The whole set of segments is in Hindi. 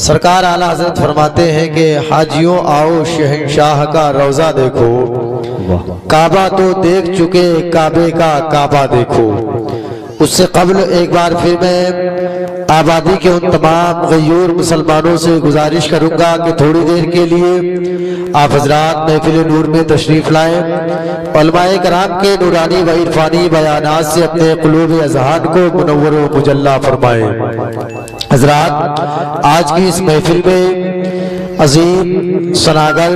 सरकार आला हजरत फरमाते हैं कि हाजियों आओ शहंशाह का रोजा देखो, काबा तो देख चुके काबे का काबा देखो। उससे कबल एक बार फिर मैं आबादी के उन तमाम गयूर मुसलमानों से गुजारिश करूंगा कि थोड़ी देर के लिए आप हजरात महफिल नूर में तशरीफ लाएं। उलमाए कराम के नूरानी व इरफानी बयानात से अपने क़ुलूब अज़हान को मुनव्वर व मुजल्ला फरमाएं। हजरात, आज की इस महफिल में अजीम सनागर,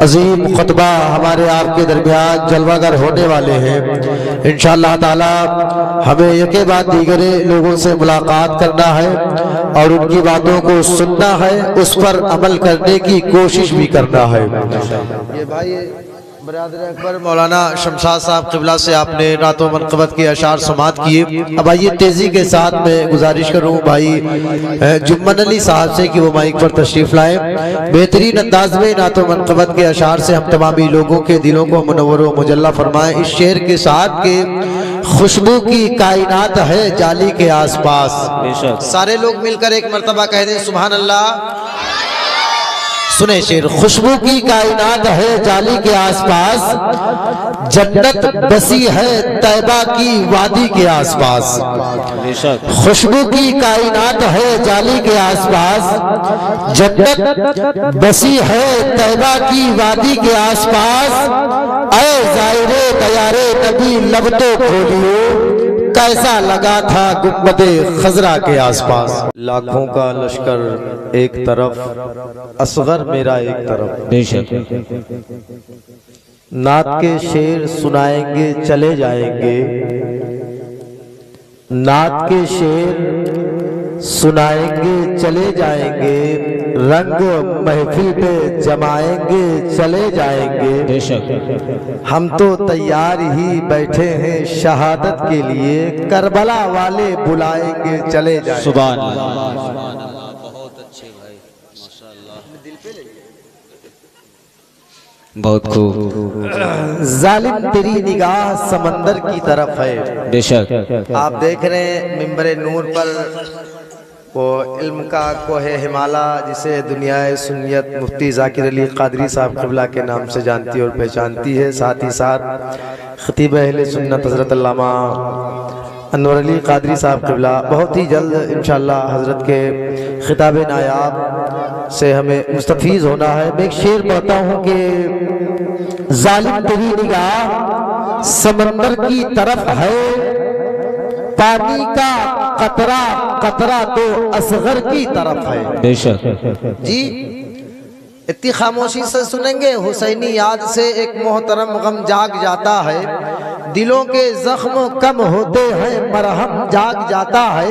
अजीम खुतबा हमारे आपके दरमियान जलवागर होने वाले हैं। इंशाअल्लाह ताला हमें यके बाद दीगरे लोगों से मुलाकात करना है और उनकी बातों को सुनना है, उस पर अमल करने की कोशिश भी करना है। ये भाई बरादर अकबर मौलाना शमशाद साहब क़िबला से आपने रातों मनक़बत के अशार समात किए। अब आइए तेज़ी के साथ मैं गुजारिश करूँ भाई जुम्मन अली साहब से कि वो माइक पर तशरीफ़ लाएँ। बेहतरीन अंदाज में रातों मनक़बत के अशार से हम तमामी लोगों के दिलों को मुनव्वर व मुजल्ला फरमाएँ। इस शेर के साथ के खुशबू की कायनात है जाली के आसपास। सारे लोग मिलकर एक मरतबा कह दें सुभान अल्लाह। सुने शेर, खुशबू की कायनात है जाली के आसपास, जन्नत बसी है तैबा की वादी के आसपास। खुशबू की कायनात है जाली के आसपास, जन्नत बसी है तैबा की वादी के आसपास। ऐ ज़ाहिरे तैयारे नबी लब तो खोलियो, कैसा लगा था गुम्बदे खजरा के आसपास। लाखों का लश्कर एक तरफ, असगर मेरा एक तरफ। बेशक नात के शेर सुनाएंगे चले जाएंगे, नात के शेर सुनाएंगे चले जाएंगे, रंग महफिल पे जमाएंगे चले जाएंगे। बेशक हम तो तैयार ही बैठे हैं शहादत के लिए, करबला वाले बुलाएंगे चले जाएंगे। सुभान अल्लाह, बहुत अच्छे भाई, माशाअल्लाह। दिल पे ले, बहुत खूब। जालिम तेरी निगाह समंदर की तरफ है। बेशक आप देख रहे हैं मिंबर नूर पर वो इल्म का कोहे हिमाला, जिसे दुनियाए सुन्नियत मुफ्ती ज़ाकिर अली क़ादरी साहब क़िबला के नाम से जानती और पहचानती है। साथ ही साथ ख़तीब अहले सुन्नत हज़रत अल्लामा अनवर अली क़ादरी साहब क़िबला बहुत ही जल्द इंशाअल्लाह हज़रत के ख़िताब नायाब से हमें मुस्तफ़ीज़ होना है। मैं एक शेर पढ़ता हूँ कि ज़ालिम तेरी निगाह समंदर की तरफ है, पानी का कतरा कतरा तो असगर की तरफ है। बेशक जी, इतनी खामोशी से सुनेंगे, हुसैनी याद से एक मोहतरम गम जाग जाता है, दिलों के जख्म कम होते हैं मरहम जाग जाता है।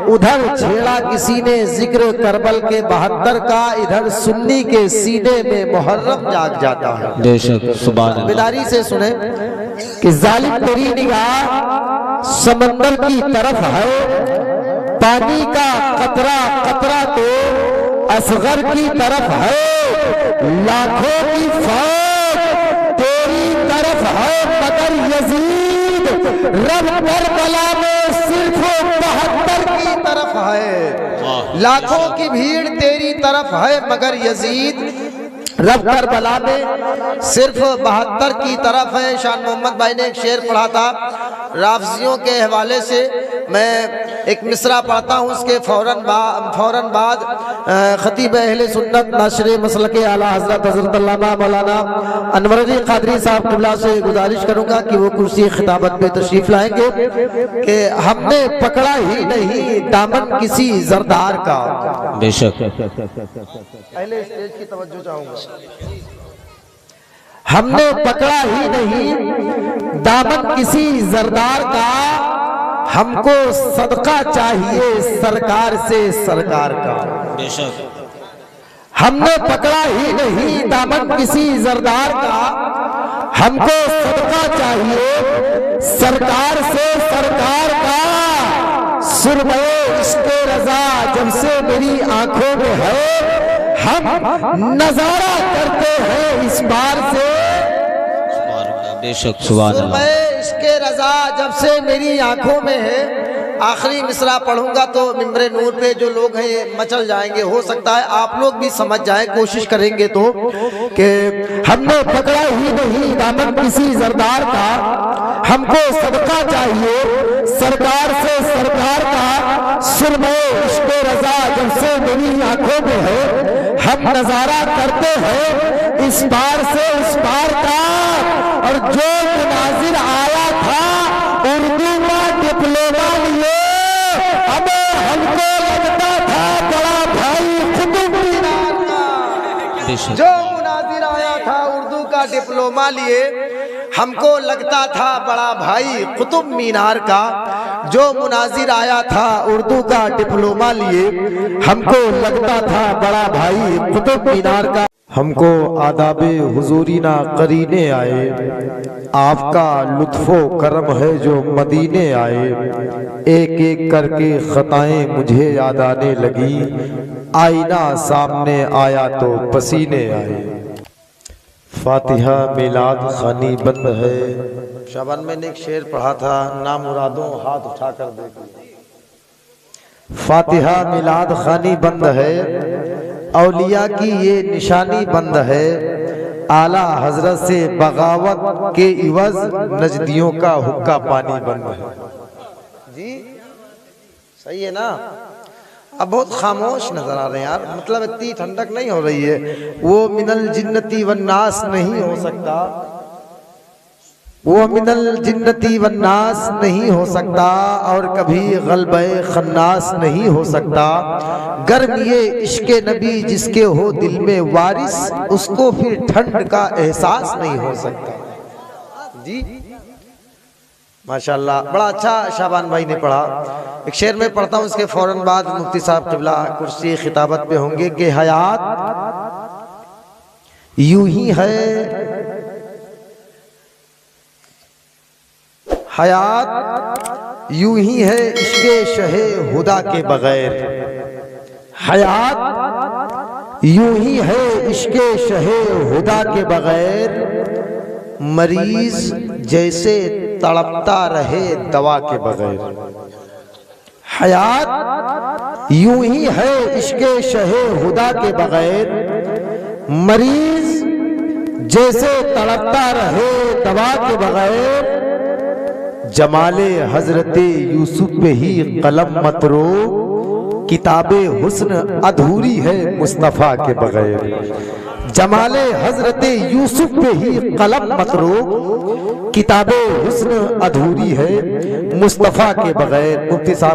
उधर छेड़ा किसी ने जिक्र करबल के 72 का, इधर सुन्नी के सीने में मुहर्रम जाग जाता है। बेशक सुभान अल्लाह। बेदारी से सुने कि जालिम तेरी निगाह समंदर की तरफ है, पानी का कतरा कतरा तो असगर की तरफ है, लाखों की फौज तेरी तरफ है मगर यजीद रब करबला में सिर्फ 72 की तरफ है। लाखों की भीड़ तेरी तरफ है मगर यजीद रब करबला में सिर्फ 72 की तरफ है। शान मोहम्मद भाई ने एक शेर पढ़ा था, राफजियों के हवाले से मैं एक मिसरा पढ़ता हूँ, उसके फौरन बाद खतीब अहले सुन्नत नाशरे मसलक आला हज़रत हज़रत अल्लामा मौलाना अनवर अली क़ादरी साहब क़िबला से गुजारिश करूँगा कि वो कुर्सी खिताबत पे तशरीफ़ लाएंगे कि हमने पकड़ा ही नहीं दामन किसी जरदार का। बेशक पहले स्टेज की तवज्जो चाहूँगा। हमने पकड़ा ही नहीं दामन किसी जरदार का, हमको सदका चाहिए सरकार से सरकार का। बेशक हमने पकड़ा ही नहीं दामन किसी जरदार का, हमको सदका चाहिए सरकार से सरकार का। सुरमे इश्क़े रज़ा जब से मेरी आंखों में है, हम नजारा करते हैं इस बार से। बेशक सुभान अल्लाह। इश्क़े रज़ा जब से मेरी आंखों में है, आखिरी मिसरा पढ़ूंगा तो मिंबरे नूर पे जो लोग हैं ये मचल जाएंगे। हो सकता है आप लोग भी समझ जाएं, कोशिश करेंगे तो कि हमने पकड़ा ही नहीं दामन किसी जरदार का, हमको सदका चाहिए सरकार से सरकार का, सुरमे इश्क़े रज़ा जब से मेरी आंखों में है, हम नजारा करते हैं इस पार से उस पार का। और जो मुनाजिर आया था उर्दू का डिप्लोमा लिए, हमें हमको लगता था बड़ा भाई कुतुब मीनार का। जो मुनाजिर आया था उर्दू का डिप्लोमा लिए, हमको लगता था बड़ा भाई कुतुब मीनार का। जो मुनाजिर आया था उर्दू का डिप्लोमा लिए, हमको लगता था बड़ा भाई कुतुब मीनार का। हमको आदाबे हुजूरी ना करीने आए, आपका लुत्फो करम है जो मदीने आए। एक एक करके खताएं मुझे याद आने लगी, आईना सामने आया तो पसीने आए। फातिहा मिलाद खानी बंद है। शाबान मैंने एक शेर पढ़ा था, ना मुरादों हाथ उठाकर देखो। फातिहा मिलाद खानी बंद है, औलिया की ये निशानी बंद है। आला हजरत से बगावत के इवज नजदियों का हुक्का पानी बंद है। जी सही है ना। अब बहुत खामोश नजर आ रहे हैं यार, मतलब इतनी ठंडक नहीं हो रही है। वो मिनल जिन्नती वन्नास नहीं हो सकता, वो मिनल जिन्नती वन्नास नहीं हो सकता, और कभी गल्बे खन्नास नहीं हो सकता। गर्म ये इश्के नबी जिसके हो दिल में वारिस, उसको फिर ठंड का एहसास नहीं हो सकता। जी माशाल्लाह, बड़ा अच्छा शाबान भाई ने पढ़ा। एक शेर में पढ़ता हूँ, उसके फौरन बाद मुफ्ती साहब क़िबला कुर्सी खिताबत पे होंगे कि हयात यूं ही है, हयात यूं ही है इश्के शहे हुदा के बगैर। हयात यूं ही है इश्के शहे हुदा के बगैर, मरीज जैसे तड़पता रहे दवा के बगैर। हयात यूं ही है इश्के शहे हुदा के बगैर, मरीज जैसे तड़पता रहे दवा के बगैर। जमाले हजरते यूसुफ पे ही कलम मत रो, किताबे हुस्न अधूरी है मुस्तफा के बगैर। जमाले हजरते यूसुफ पे ही कलम मत रो, किताबे हुस्न अधूरी है मुस्तफा के बगैर। मुफ्ती साहब